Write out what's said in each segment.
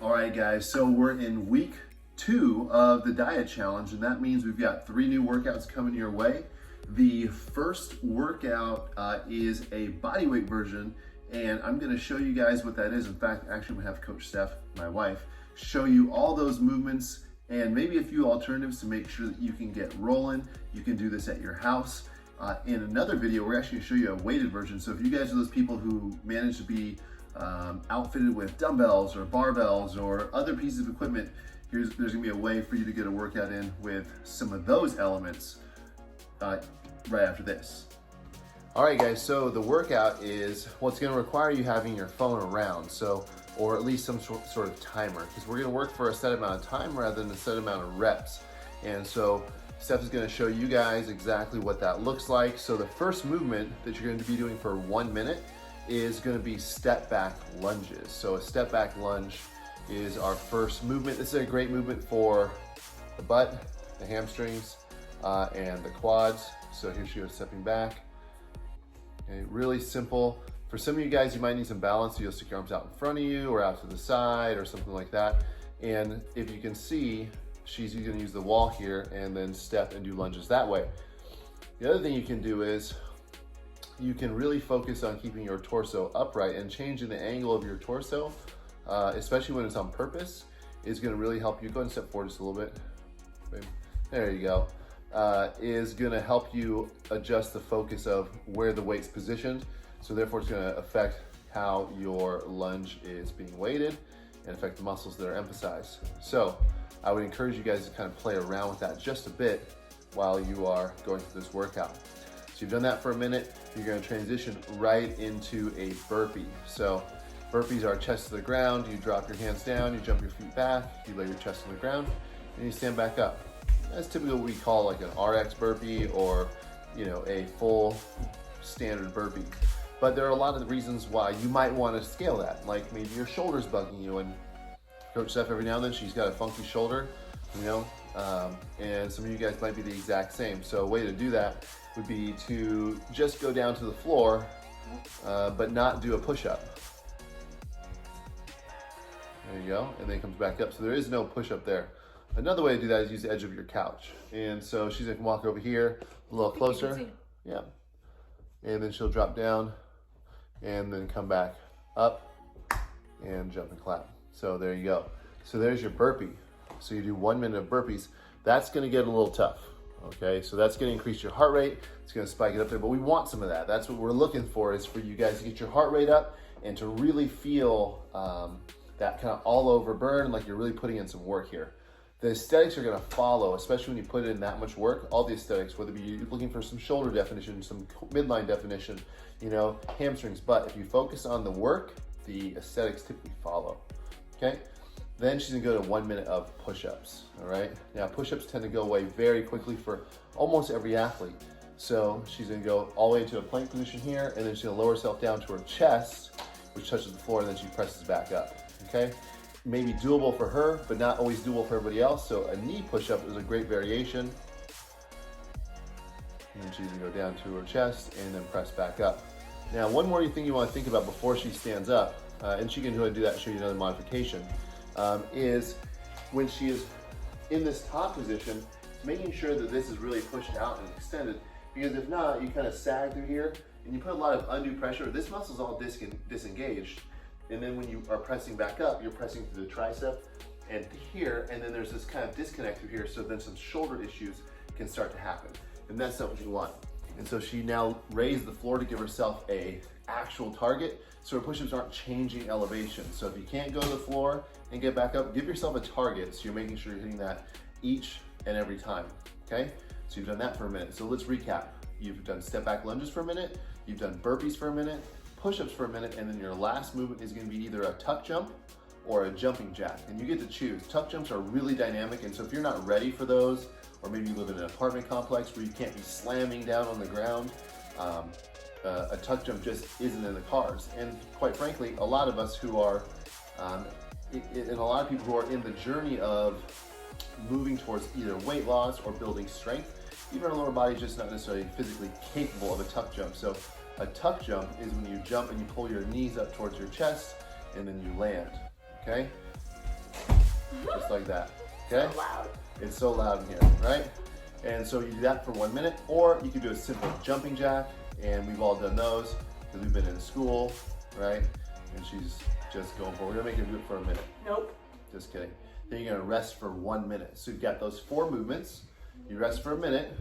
All right, guys, so we're in week 2 of the diet challenge, and that means we've got 3 new workouts coming your way. The first workout is a bodyweight version, and I'm gonna show you guys what that is. In fact, actually, I'm gonna have Coach Steph, my wife, show you all those movements and maybe a few alternatives to make sure that you can get rolling. You can do this at your house. In another video, we're actually gonna show you a weighted version. So if you guys are those people who manage to be outfitted with dumbbells or barbells or other pieces of equipment, there's gonna be a way for you to get a workout in with some of those elements right after this. All right, guys, so the workout is what's gonna require you having your phone around, or at least some sort of timer, because we're gonna work for a set amount of time rather than a set amount of reps. And so Steph is gonna show you guys exactly what that looks like. So the first movement that you're gonna be doing for 1 minute is gonna be step back lunges. So a step back lunge is our first movement. This is a great movement for the butt, the hamstrings, and the quads. So here she goes, stepping back. Okay, really simple. For some of you guys, you might need some balance, so you'll stick your arms out in front of you or out to the side or something like that. And if you can see, she's gonna use the wall here and then step and do lunges that way. The other thing you can do is you can really focus on keeping your torso upright, and changing the angle of your torso, especially when it's on purpose, is gonna really help you. Go ahead and step forward just a little bit. There you go. Is gonna help you adjust the focus of where the weight's positioned. So therefore it's gonna affect how your lunge is being weighted and affect the muscles that are emphasized. So I would encourage you guys to kind of play around with that just a bit while you are going through this workout. So you've done that for a minute, you're gonna transition right into a burpee. So burpees are chest to the ground, you drop your hands down, you jump your feet back, you lay your chest on the ground, and you stand back up. That's typically what we call like an RX burpee, or a full standard burpee. But there are a lot of the reasons why you might want to scale that, like maybe your shoulder's bugging you, and Coach Steph, every now and then she's got a funky shoulder, and some of you guys might be the exact same. So a way to do that would be to just go down to the floor, but not do a push-up. There you go, and then it comes back up. So there is no push-up there. Another way to do that is use the edge of your couch. And so she's gonna walk over here a little closer. Yeah. And then she'll drop down and then come back up and jump and clap. So there you go. So there's your burpee. So you do 1 minute of burpees. That's gonna get a little tough, okay? So that's gonna increase your heart rate. It's gonna spike it up there, but we want some of that. That's what we're looking for, is for you guys to get your heart rate up and to really feel that kind of all over burn, like you're really putting in some work here. The aesthetics are gonna follow, especially when you put in that much work. All the aesthetics, whether you're looking for some shoulder definition, some midline definition, hamstrings, butt. If you focus on the work, the aesthetics typically follow, okay? Then she's gonna go to 1 minute of push-ups, all right? Now, push-ups tend to go away very quickly for almost every athlete. So she's gonna go all the way into a plank position here, and then she's gonna lower herself down to her chest, which touches the floor, and then she presses back up, okay? Maybe doable for her, but not always doable for everybody else. So a knee push-up is a great variation. And then she's gonna go down to her chest and then press back up. Now, one more thing you wanna think about before she stands up, and she can go ahead and do that, show you another modification, is when she is in this top position, making sure that this is really pushed out and extended, because if not, you kind of sag through here and you put a lot of undue pressure. This muscle's all disengaged. And then when you are pressing back up, you're pressing through the tricep and here, and then there's this kind of disconnect through here, so then some shoulder issues can start to happen. And that's not what you want. And so she now raised the floor to give herself a actual target, so her push-ups aren't changing elevation. So if you can't go to the floor and get back up, give yourself a target, so you're making sure you're hitting that each and every time, okay? So you've done that for a minute. So let's recap. You've done step back lunges for a minute, you've done burpees for a minute, push-ups for a minute, and then your last movement is gonna be either a tuck jump or a jumping jack, and you get to choose. Tuck jumps are really dynamic, and so if you're not ready for those, or maybe you live in an apartment complex where you can't be slamming down on the ground, a tuck jump just isn't in the cards. And quite frankly, a lot of us who are, and a lot of people who are in the journey of moving towards either weight loss or building strength, even our lower body is just not necessarily physically capable of a tuck jump. So a tuck jump is when you jump and you pull your knees up towards your chest and then you land, okay? just like that, okay? So loud. It's so loud in here, right? And so you do that for 1 minute, or you could do a simple jumping jack, and we've all done those because we've been in school, right? And she's just going for it. We're gonna make her do it for a minute. Nope. Just kidding. Then you're gonna rest for 1 minute. So you've got those 4 movements. You rest for a minute,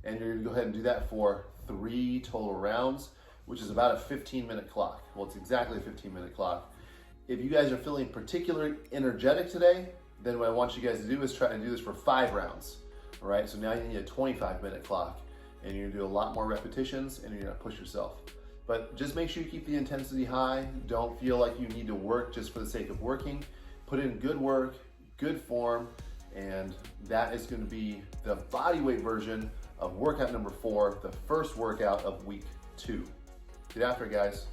and you're gonna go ahead and do that for 3 total rounds, which is about a 15-minute clock. Well, it's exactly a 15-minute clock. If you guys are feeling particularly energetic today, then what I want you guys to do is try to do this for 5 rounds. All right, so now you need a 25-minute clock, and you're gonna do a lot more repetitions, and you're gonna push yourself. But just make sure you keep the intensity high. Don't feel like you need to work just for the sake of working. Put in good work, good form, and that is gonna be the bodyweight version of workout number 4, the first workout of week 2. Get after it, guys.